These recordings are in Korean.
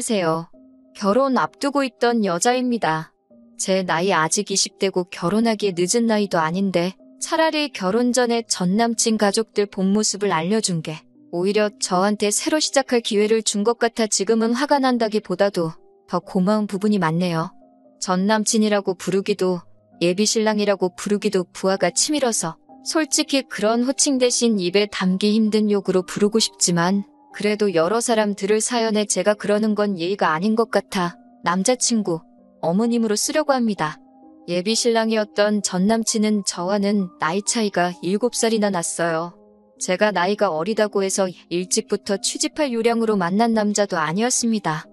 하세요. 결혼 앞두고 있던 여자입니다. 제 나이 아직 20대고 결혼하기에 늦은 나이도 아닌데 차라리 결혼 전에 전 남친 가족들 본 모습을 알려준 게 오히려 저한테 새로 시작할 기회를 준 것 같아 지금은 화가 난다기보다도 더 고마운 부분이 많네요. 전 남친이라고 부르기도 예비신랑이라고 부르기도 부하가 치밀어서 솔직히 그런 호칭 대신 입에 담기 힘든 욕으로 부르고 싶지만 그래도 여러 사람 들을 사연에 제가 그러는 건 예의가 아닌 것 같아 남자친구, 어머님으로 쓰려고 합니다. 예비신랑이었던 전 남친은 저와는 나이 차이가 7살이나 났어요. 제가 나이가 어리다고 해서 일찍부터 취직할 요량으로 만난 남자도 아니었습니다.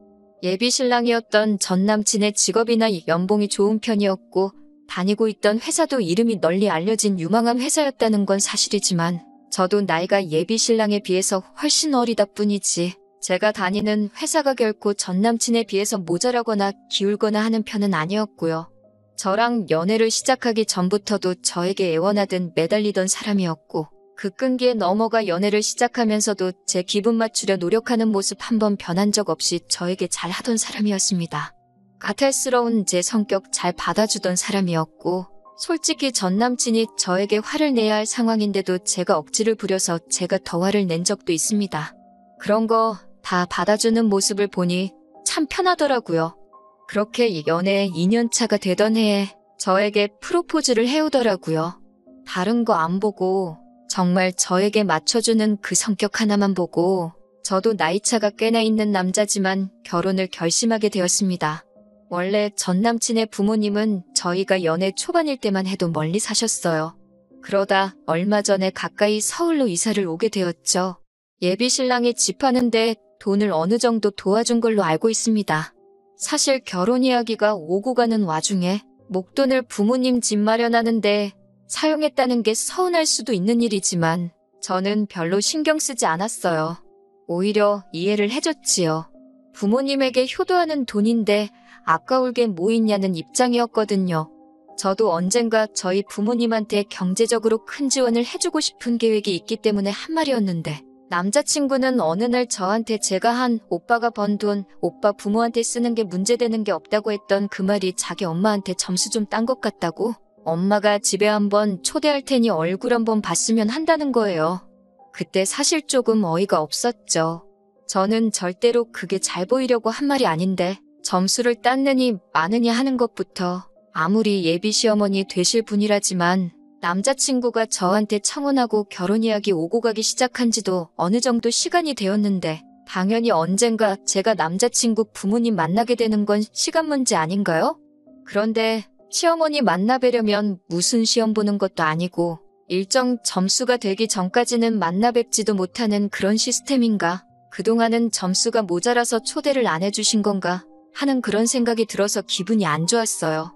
예비신랑이었던 전 남친의 직업이나 연봉이 좋은 편이었고 다니고 있던 회사도 이름이 널리 알려진 유망한 회사였다는 건 사실이지만 저도 나이가 예비신랑에 비해서 훨씬 어리다 뿐이지 제가 다니는 회사가 결코 전 남친에 비해서 모자라거나 기울거나 하는 편은 아니었고요. 저랑 연애를 시작하기 전부터도 저에게 애원하듯 매달리던 사람이었고 그 끈기에 넘어가 연애를 시작하면서도 제 기분 맞추려 노력하는 모습 한 번 변한 적 없이 저에게 잘하던 사람이었습니다. 까탈스러운 제 성격 잘 받아주던 사람이었고 솔직히 전 남친이 저에게 화를 내야 할 상황인데도 제가 억지를 부려서 제가 더 화를 낸 적도 있습니다. 그런 거 다 받아주는 모습을 보니 참 편하더라고요. 그렇게 연애 2년차가 되던 해에 저에게 프로포즈를 해오더라고요. 다른 거 안 보고 정말 저에게 맞춰주는 그 성격 하나만 보고 저도 나이차가 꽤나 있는 남자지만 결혼을 결심하게 되었습니다. 원래 전 남친의 부모님은 저희가 연애 초반일 때만 해도 멀리 사셨어요. 그러다 얼마 전에 가까이 서울로 이사를 오게 되었죠. 예비신랑이 집 하는데 돈을 어느 정도 도와준 걸로 알고 있습니다. 사실 결혼 이야기가 오고 가는 와중에 목돈을 부모님 집 마련하는데 사용했다는 게 서운할 수도 있는 일이지만 저는 별로 신경 쓰지 않았어요. 오히려 이해를 해줬지요. 부모님에게 효도하는 돈인데 아까울 게 뭐 있냐는 입장이었거든요. 저도 언젠가 저희 부모님한테 경제적으로 큰 지원을 해주고 싶은 계획이 있기 때문에 한 말이었는데 남자친구는 어느 날 저한테 제가 한 오빠가 번 돈, 오빠 부모한테 쓰는 게 문제되는 게 없다고 했던 그 말이 자기 엄마한테 점수 좀 딴 것 같다고 엄마가 집에 한번 초대할 테니 얼굴 한번 봤으면 한다는 거예요. 그때 사실 조금 어이가 없었죠. 저는 절대로 그게 잘 보이려고 한 말이 아닌데 점수를 땄느니 마느니 하는 것부터 아무리 예비 시어머니 되실 분이라지만 남자친구가 저한테 청혼하고 결혼 이야기 오고 가기 시작한 지도 어느 정도 시간이 되었는데 당연히 언젠가 제가 남자친구 부모님 만나게 되는 건 시간 문제 아닌가요? 그런데 시어머니 만나 뵈려면 무슨 시험 보는 것도 아니고 일정 점수가 되기 전까지는 만나 뵙지도 못하는 그런 시스템인가? 그동안은 점수가 모자라서 초대를 안 해주신 건가? 하는 그런 생각이 들어서 기분이 안 좋았어요.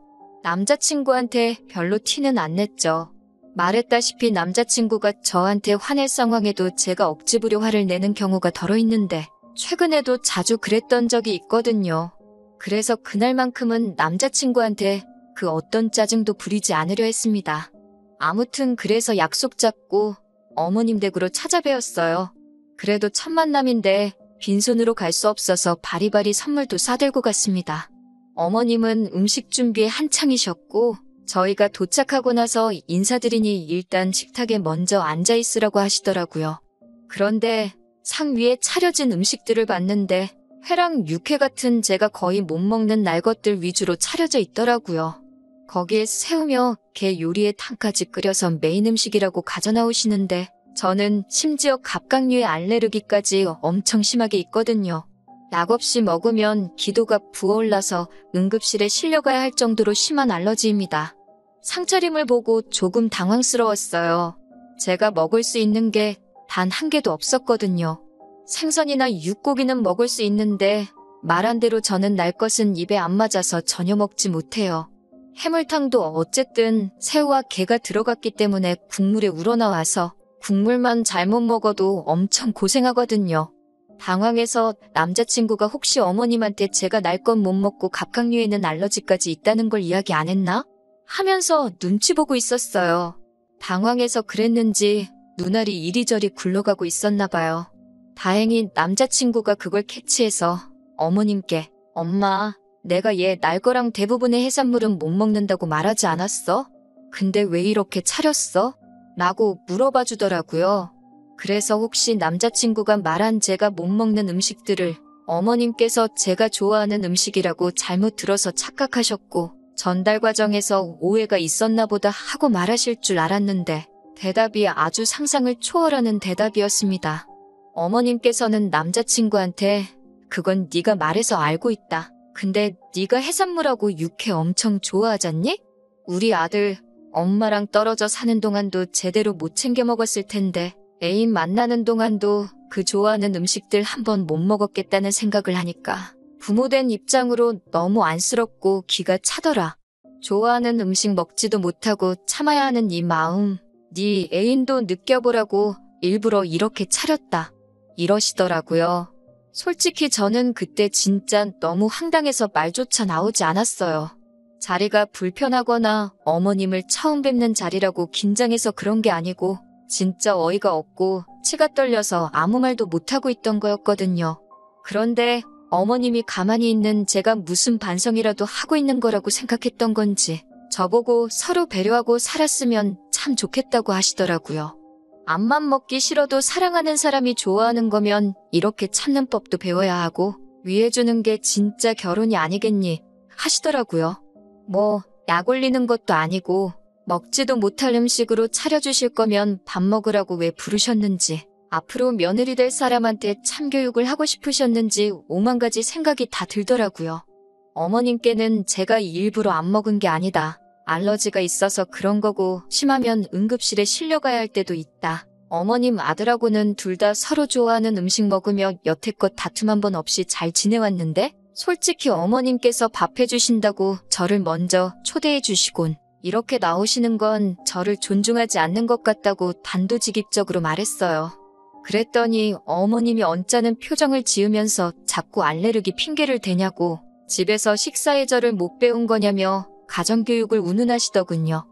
남자친구한테 별로 티는 안 냈죠. 말했다시피 남자친구가 저한테 화낼 상황에도 제가 억지 부려 화를 내는 경우가 덜어 있는데 최근에도 자주 그랬던 적이 있거든요. 그래서 그날만큼은 남자친구한테 그 어떤 짜증도 부리지 않으려 했습니다. 아무튼 그래서 약속 잡고 어머님 댁으로 찾아뵈었어요. 그래도 첫 만남인데 빈손으로 갈 수 없어서 바리바리 선물도 싸들고 갔습니다. 어머님은 음식 준비에 한창이셨고 저희가 도착하고 나서 인사드리니 일단 식탁에 먼저 앉아있으라고 하시더라고요. 그런데 상 위에 차려진 음식들을 봤는데 회랑 육회 같은 제가 거의 못 먹는 날 것들 위주로 차려져 있더라고요. 거기에 새우며 게 요리에 탕까지 끓여서 메인 음식이라고 가져나오시는데 저는 심지어 갑각류의 알레르기까지 엄청 심하게 있거든요. 약 없이 먹으면 기도가 부어올라서 응급실에 실려가야 할 정도로 심한 알러지입니다. 상차림을 보고 조금 당황스러웠어요. 제가 먹을 수 있는 게 단 한 개도 없었거든요. 생선이나 육고기는 먹을 수 있는데 말한 대로 저는 날 것은 입에 안 맞아서 전혀 먹지 못해요. 해물탕도 어쨌든 새우와 게가 들어갔기 때문에 국물에 우러나와서 국물만 잘못 먹어도 엄청 고생하거든요. 당황해서 남자친구가 혹시 어머님한테 제가 날 건 못 먹고 갑각류에는 알러지까지 있다는 걸 이야기 안 했나? 하면서 눈치 보고 있었어요. 당황해서 그랬는지 눈알이 이리저리 굴러가고 있었나 봐요. 다행히 남자친구가 그걸 캐치해서 어머님께 엄마, 내가 얘 날 거랑 대부분의 해산물은 못 먹는다고 말하지 않았어? 근데 왜 이렇게 차렸어? 라고 물어봐 주더라고요. 그래서 혹시 남자친구가 말한 제가 못 먹는 음식들을 어머님께서 제가 좋아하는 음식이라고 잘못 들어서 착각하셨고 전달 과정에서 오해가 있었나 보다 하고 말하실 줄 알았는데 대답이 아주 상상을 초월하는 대답이었습니다. 어머님께서는 남자친구한테 그건 네가 말해서 알고 있다. 근데 네가 해산물하고 육회 엄청 좋아하잖니? 우리 아들 엄마랑 떨어져 사는 동안도 제대로 못 챙겨 먹었을 텐데 애인 만나는 동안도 그 좋아하는 음식들 한 번 못 먹었겠다는 생각을 하니까 부모된 입장으로 너무 안쓰럽고 기가 차더라. 좋아하는 음식 먹지도 못하고 참아야 하는 네 마음, 네 애인도 느껴보라고 일부러 이렇게 차렸다. 이러시더라고요. 솔직히 저는 그때 진짜 너무 황당해서 말조차 나오지 않았어요. 자리가 불편하거나 어머님을 처음 뵙는 자리라고 긴장해서 그런 게 아니고 진짜 어이가 없고 치가 떨려서 아무 말도 못하고 있던 거였거든요. 그런데 어머님이 가만히 있는 제가 무슨 반성이라도 하고 있는 거라고 생각했던 건지 저보고 서로 배려하고 살았으면 참 좋겠다고 하시더라고요. 앞만 먹기 싫어도 사랑하는 사람이 좋아하는 거면 이렇게 참는 법도 배워야 하고 위해주는 게 진짜 결혼이 아니겠니 하시더라고요. 뭐 약 올리는 것도 아니고 먹지도 못할 음식으로 차려주실 거면 밥 먹으라고 왜 부르셨는지 앞으로 며느리 될 사람한테 참교육을 하고 싶으셨는지 오만 가지 생각이 다 들더라고요. 어머님께는 제가 일부러 안 먹은 게 아니다. 알러지가 있어서 그런 거고 심하면 응급실에 실려가야 할 때도 있다. 어머님 아들하고는 둘 다 서로 좋아하는 음식 먹으며 여태껏 다툼 한 번 없이 잘 지내왔는데 솔직히 어머님께서 밥 해주신다고 저를 먼저 초대해 주시곤 이렇게 나오시는 건 저를 존중하지 않는 것 같다고 단도직입적으로 말했어요. 그랬더니 어머님이 언짢은 표정을 지으면서 자꾸 알레르기 핑계를 대냐고 집에서 식사 예절을 못 배운 거냐며 가정교육을 운운하시더군요.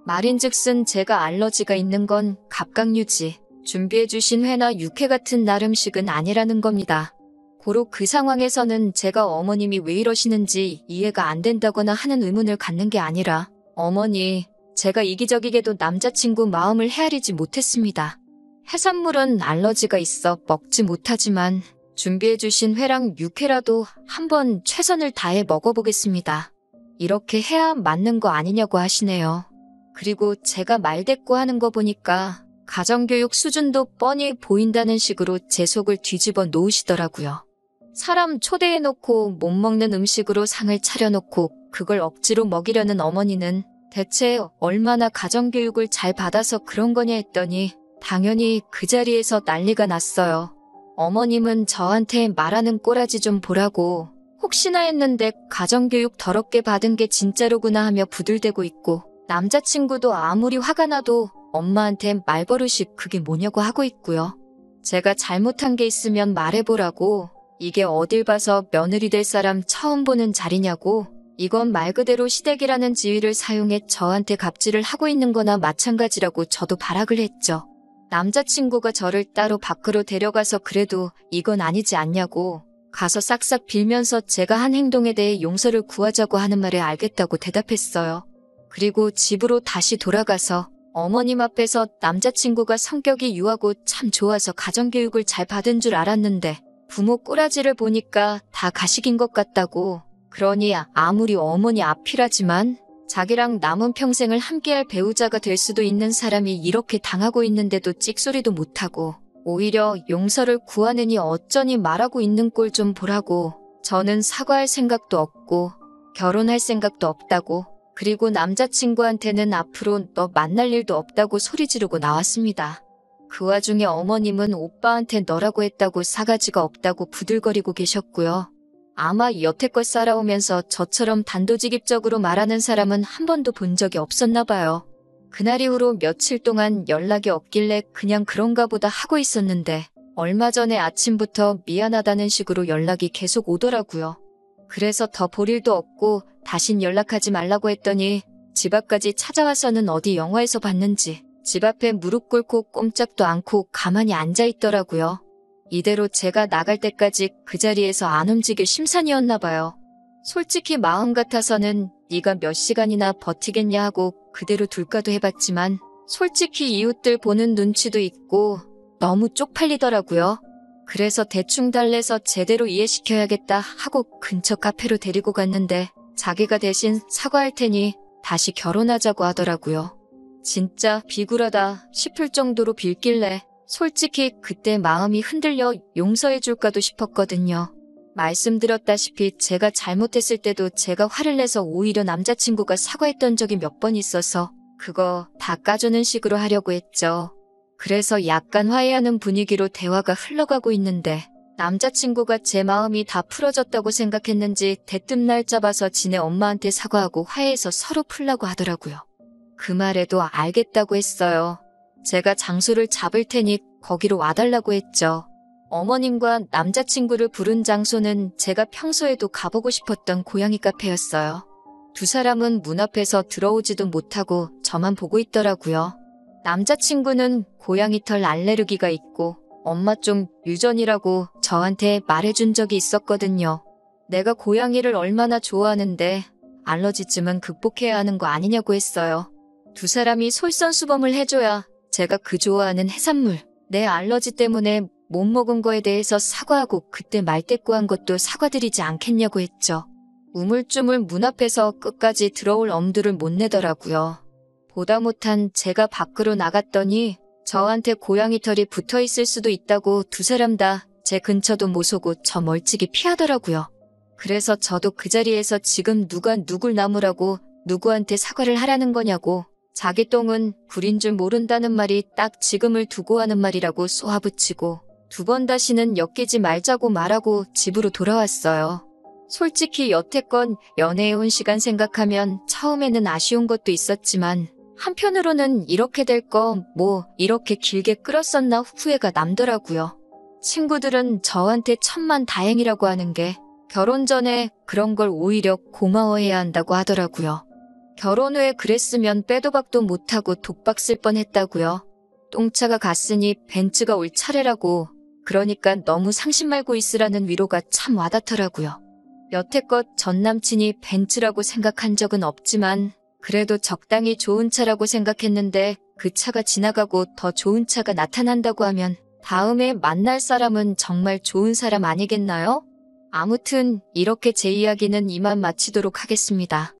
말인즉슨 제가 알러지가 있는 건 갑각류지 준비해주신 회나 육회 같은 날 음식은 아니라는 겁니다. 고로 그 상황에서는 제가 어머님이 왜 이러시는지 이해가 안 된다거나 하는 의문을 갖는 게 아니라 어머니, 제가 이기적이게도 남자친구 마음을 헤아리지 못했습니다. 해산물은 알러지가 있어 먹지 못하지만 준비해주신 회랑 육회라도 한번 최선을 다해 먹어보겠습니다. 이렇게 해야 맞는 거 아니냐고 하시네요. 그리고 제가 말대꾸 하는 거 보니까 가정교육 수준도 뻔히 보인다는 식으로 제 속을 뒤집어 놓으시더라고요. 사람 초대해놓고 못 먹는 음식으로 상을 차려놓고 그걸 억지로 먹이려는 어머니는 대체 얼마나 가정교육을 잘 받아서 그런 거냐 했더니 당연히 그 자리에서 난리가 났어요. 어머님은 저한테 말하는 꼬라지 좀 보라고 혹시나 했는데 가정교육 더럽게 받은 게 진짜로구나 하며 부들대고 있고 남자친구도 아무리 화가 나도 엄마한테 말버릇이 그게 뭐냐고 하고 있고요. 제가 잘못한 게 있으면 말해보라고 이게 어딜 봐서 며느리 될 사람 처음 보는 자리냐고 이건 말 그대로 시댁이라는 지위를 사용해 저한테 갑질을 하고 있는 거나 마찬가지라고 저도 발악을 했죠. 남자친구가 저를 따로 밖으로 데려가서 그래도 이건 아니지 않냐고 가서 싹싹 빌면서 제가 한 행동에 대해 용서를 구하자고 하는 말에 알겠다고 대답했어요. 그리고 집으로 다시 돌아가서 어머님 앞에서 남자친구가 성격이 유하고 참 좋아서 가정교육을 잘 받은 줄 알았는데 부모 꼬라지를 보니까 다 가식인 것 같다고 그러니 아무리 어머니 앞이라지만 자기랑 남은 평생을 함께할 배우자가 될 수도 있는 사람이 이렇게 당하고 있는데도 찍소리도 못하고 오히려 용서를 구하느니 어쩌니 말하고 있는 꼴 좀 보라고 저는 사과할 생각도 없고 결혼할 생각도 없다고 그리고 남자친구한테는 앞으로 너 만날 일도 없다고 소리 지르고 나왔습니다. 그 와중에 어머님은 오빠한테 너라고 했다고 사가지가 없다고 부들거리고 계셨고요. 아마 여태껏 살아오면서 저처럼 단도직입적으로 말하는 사람은 한 번도 본 적이 없었나 봐요. 그날 이후로 며칠 동안 연락이 없길래 그냥 그런가 보다 하고 있었는데 얼마 전에 아침부터 미안하다는 식으로 연락이 계속 오더라고요. 그래서 더 볼 일도 없고 다신 연락하지 말라고 했더니 집 앞까지 찾아와서는 어디 영화에서 봤는지 집 앞에 무릎 꿇고 꼼짝도 않고 가만히 앉아 있더라고요. 이대로 제가 나갈 때까지 그 자리에서 안 움직일 심산이었나 봐요. 솔직히 마음 같아서는 네가 몇 시간이나 버티겠냐 하고 그대로 둘까도 해봤지만 솔직히 이웃들 보는 눈치도 있고 너무 쪽팔리더라고요. 그래서 대충 달래서 제대로 이해시켜야겠다 하고 근처 카페로 데리고 갔는데 자기가 대신 사과할 테니 다시 결혼하자고 하더라고요. 진짜 비굴하다 싶을 정도로 빌길래 솔직히 그때 마음이 흔들려 용서해줄까도 싶었거든요. 말씀드렸다시피 제가 잘못했을 때도 제가 화를 내서 오히려 남자친구가 사과했던 적이 몇 번 있어서 그거 다 까주는 식으로 하려고 했죠. 그래서 약간 화해하는 분위기로 대화가 흘러가고 있는데 남자친구가 제 마음이 다 풀어졌다고 생각했는지 대뜸 날 잡아서 지네 엄마한테 사과하고 화해해서 서로 풀라고 하더라고요. 그 말에도 알겠다고 했어요. 제가 장소를 잡을 테니 거기로 와달라고 했죠. 어머님과 남자친구를 부른 장소는 제가 평소에도 가보고 싶었던 고양이 카페였어요. 두 사람은 문 앞에서 들어오지도 못하고 저만 보고 있더라고요. 남자친구는 고양이 털 알레르기가 있고 엄마 좀 유전이라고 저한테 말해준 적이 있었거든요. 내가 고양이를 얼마나 좋아하는데 알러지쯤은 극복해야 하는 거 아니냐고 했어요. 두 사람이 솔선수범을 해줘야 제가 그 좋아하는 해산물, 내 알러지 때문에 못 먹은 거에 대해서 사과하고 그때 말대꾸한 것도 사과드리지 않겠냐고 했죠. 우물쭈물 문 앞에서 끝까지 들어올 엄두를 못 내더라고요. 보다 못한 제가 밖으로 나갔더니 저한테 고양이 털이 붙어있을 수도 있다고 두 사람 다 제 근처도 못 오고 저 멀찍이 피하더라고요. 그래서 저도 그 자리에서 지금 누가 누굴 나무라고 누구한테 사과를 하라는 거냐고 자기 똥은 구린 줄 모른다는 말이 딱 지금을 두고 하는 말이라고 쏘아붙이고 두 번 다시는 엮이지 말자고 말하고 집으로 돌아왔어요. 솔직히 여태껏 연애해온 시간 생각하면 처음에는 아쉬운 것도 있었지만 한편으로는 이렇게 될 거 뭐 이렇게 길게 끌었었나 후회가 남더라고요. 친구들은 저한테 천만 다행이라고 하는 게 결혼 전에 그런 걸 오히려 고마워해야 한다고 하더라고요. 결혼 후에 그랬으면 빼도 박도 못하고 독박 쓸 뻔했다고요. 똥차가 갔으니 벤츠가 올 차례라고 그러니까 너무 상심 말고 있으라는 위로가 참 와닿더라고요. 여태껏 전 남친이 벤츠라고 생각한 적은 없지만 그래도 적당히 좋은 차라고 생각했는데 그 차가 지나가고 더 좋은 차가 나타난다고 하면 다음에 만날 사람은 정말 좋은 사람 아니겠나요? 아무튼 이렇게 제 이야기는 이만 마치도록 하겠습니다.